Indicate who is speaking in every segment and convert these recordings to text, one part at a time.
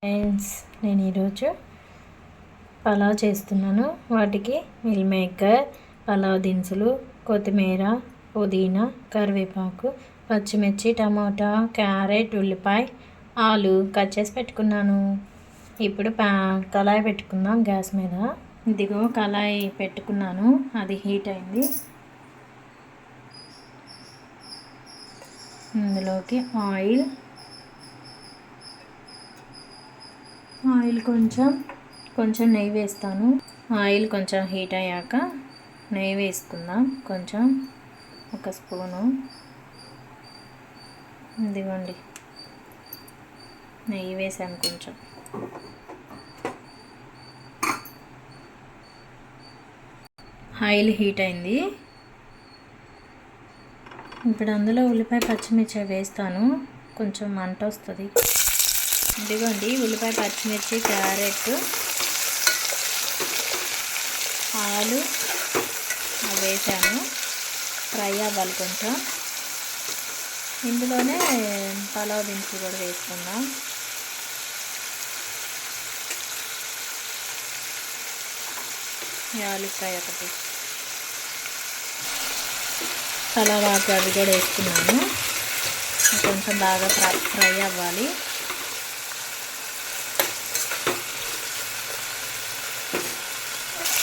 Speaker 1: Friends, నేను ఈరోజు పలావ్ చేస్తున్నాను. వాటికి మిల్ మేకర్, పలావ్ దినుసులు, కొత్తిమీర, పుదీనా, కరివేపాకు, పచ్చిమిర్చి, టమాటా, క్యారెట్, ఉల్లిపాయ, ఆలు కట్ చేసి పెట్టుకున్నాను. ఇప్పుడు కళాయి పెట్టుకుందాం గ్యాస్ మీద. ఇదిగో కళాయి పెట్టుకున్నాను, అది హీట్ అయింది. ఇందులోకి ఆయిల్ కొంచెం నెయ్యి వేస్తాను. ఆయిల్ కొంచెం హీట్ అయ్యాక నెయ్యి వేసుకుందాం. కొంచెం ఒక స్పూను. ఇదిగోండి, నెయ్యి వేసాను కొంచెం. ఆయిల్ హీట్ అయింది. ఇప్పుడు అందులో ఉల్లిపాయ, పచ్చిమిర్చి వేస్తాను. కొంచెం మంట వస్తుంది. ఇదిగోండి, ఉల్లిపాయ, పచ్చిమిర్చి, క్యారెట్, ఆలు వేసాను. ఫ్రై అవ్వాలి కొంచెం. ఇందులోనే పలావ్ దినుసులు కూడా వేసుకుందాం. యాలక్కాయ ఒకటి, పలావ్ ఆకు అవి కూడా వేసుకున్నాను. కొంచెం బాగా ఫ్రై అవ్వాలి.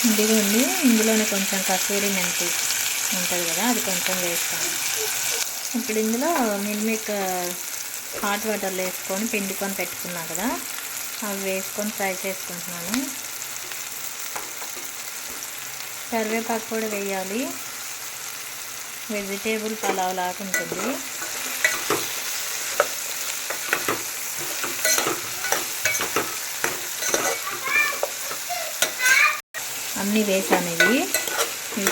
Speaker 1: ఇదిగోండి, ఇందులోనే కొంచెం కస్తూరి మెంతి ఉంటుంది కదా, అది కొంచెం వేస్తాను. ఇప్పుడు ఇందులో మిల్ మేకర్ హాట్ వాటర్లో వేసుకొని పిండుకొని పెట్టుకున్నా కదా, అవి వేసుకొని ఫ్రై చేసుకుంటున్నాను. కరివేపాకు కూడా వేయాలి. వెజిటేబుల్ పలావ్ లాగా ఉంటుంది. అన్నీ వేసాను. ఇవి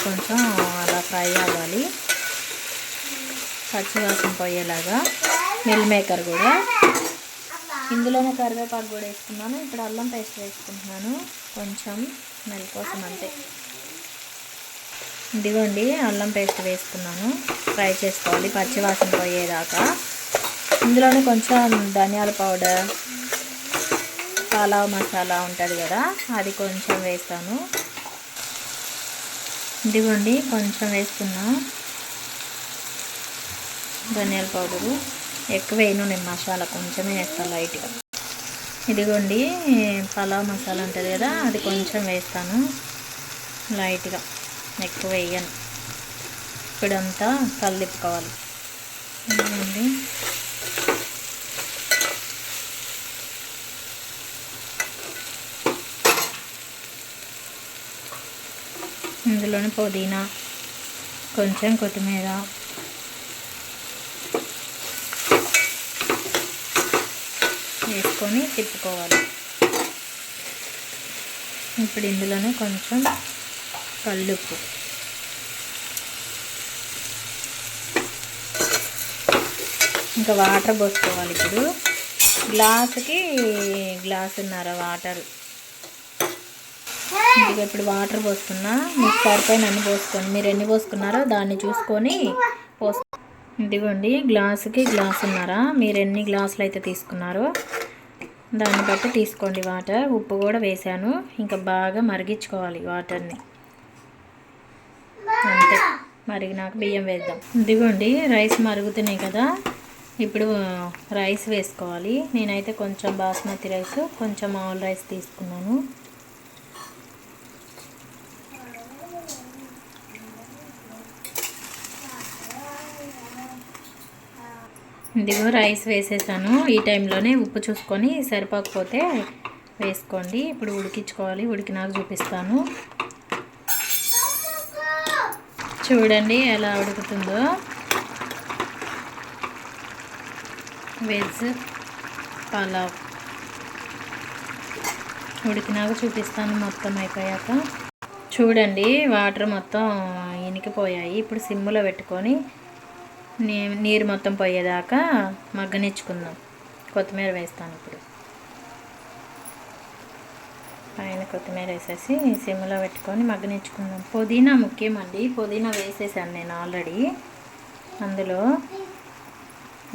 Speaker 1: కొంచెం అలా ఫ్రై అవ్వాలి, పచ్చివాసన పోయేలాగా. మిల్ మేకర్ కూడా ఇందులోనే కరివేపాకు కూడా వేసుకున్నాను. ఇప్పుడు అల్లం పేస్ట్ వేసుకుంటున్నాను, కొంచెం స్మెల్ కోసం అంతే. ఇదిగోండి, అల్లం పేస్ట్ వేసుకున్నాను. ఫ్రై చేసుకోవాలి పచ్చివాసన పోయేదాకా. ఇందులోనే కొంచెం ధనియాల పౌడర్, పలావ్ మసాలా ఉంటుంది కదా, అది కొంచెం వేస్తాను. ఇదిగోండి, కొంచెం వేస్తున్నా ధనియాల పౌడరు. ఎక్కువ వేయను నేను మసాలా, కొంచెమే వేస్తాను లైట్గా. ఇదిగోండి, పలావ్ మసాలా ఉంటుంది కదా, అది కొంచెం వేస్తాను లైట్గా, ఎక్కువ వేయను. ఇప్పుడంతా కలిపుకోవాలి. ఇదిగోండి, ఇందులోనే పుదీనా, కొంచెం కొత్తిమీర, వేసుకొని తిప్పుకోవాలి. ఇప్పుడు ఇందులోనే కొంచెం కల్లుప్పు, ఇంకా వాటర్ పోసుకోవాలి. ఇప్పుడు గ్లాసుకి గ్లాసున్నర వాటర్. ఇదిగో ఇప్పుడు వాటర్ పోస్తున్నా. మీకు సరిపోయిన అన్ని పోసుకోండి. మీరు ఎన్ని పోసుకున్నారో దాన్ని చూసుకొని ఇదిగోండి, గ్లాసుకి గ్లాసున్నర. మీరు ఎన్ని గ్లాసులు అయితే తీసుకున్నారో దాన్ని బట్టి తీసుకోండి వాటర్. ఉప్పు కూడా వేసాను. ఇంకా బాగా మరిగించుకోవాలి వాటర్ని. అంతే, మరిగినాక బియ్యం వేద్దాం. ఇదిగోండి, రైస్ మరుగుతున్నాయి కదా, ఇప్పుడు రైస్ వేసుకోవాలి. నేనైతే కొంచెం బాస్మతి రైస్, కొంచెం మామూలు రైస్ తీసుకున్నాను. ఇదిగో రైస్ వేసేసాను. ఈ టైంలోనే ఉప్పు చూసుకొని సరిపోకపోతే వేసుకోండి. ఇప్పుడు ఉడికించుకోవాలి. ఉడికినాక చూపిస్తాను. చూడండి ఎలా ఉడుకుతుందో. వెజ్ పలావ్ ఉడికినాక చూపిస్తాను మొత్తం అయిపోయాక. చూడండి, వాటర్ మొత్తం ఇనికిపోయాయి. ఇప్పుడు సిమ్లో పెట్టుకొని నీరు మొత్తం పోయేదాకా మగ్గనిచ్చుకుందాం. కొత్తిమీర వేస్తాను. ఇప్పుడు పైన కొత్తిమీర వేసేసి సిమ్లో పెట్టుకొని మగ్గనిచ్చుకుందాం. పుదీనా ముఖ్యమండి, పుదీనా వేసేసాను నేను ఆల్రెడీ అందులో.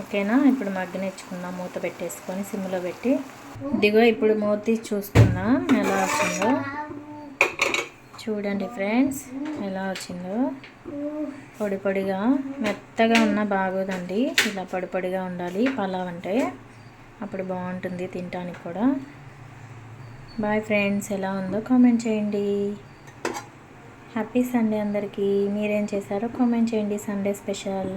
Speaker 1: ఓకేనా, ఇప్పుడు మగ్గనిచ్చుకుందాం. మూత పెట్టేసుకొని సిమ్లో పెట్టి ఇదిగో ఇప్పుడు మూత తీసి చూస్తున్నా ఎలా వచ్చిందో. చూడండి ఫ్రెండ్స్ ఎలా వచ్చిందో. పొడి పొడిగా మెత్తగా ఉన్నా బాగోదండి, ఇలా పొడి పొడిగా ఉండాలి పలావ్ అంటే, అప్పుడు బాగుంటుంది తినడానికి కూడా. బాయ్ ఫ్రెండ్స్, ఎలా ఉందో కామెంట్ చేయండి. హ్యాపీ సండే అందరికీ. మీరేం చేశారో కామెంట్ చేయండి సండే స్పెషల్.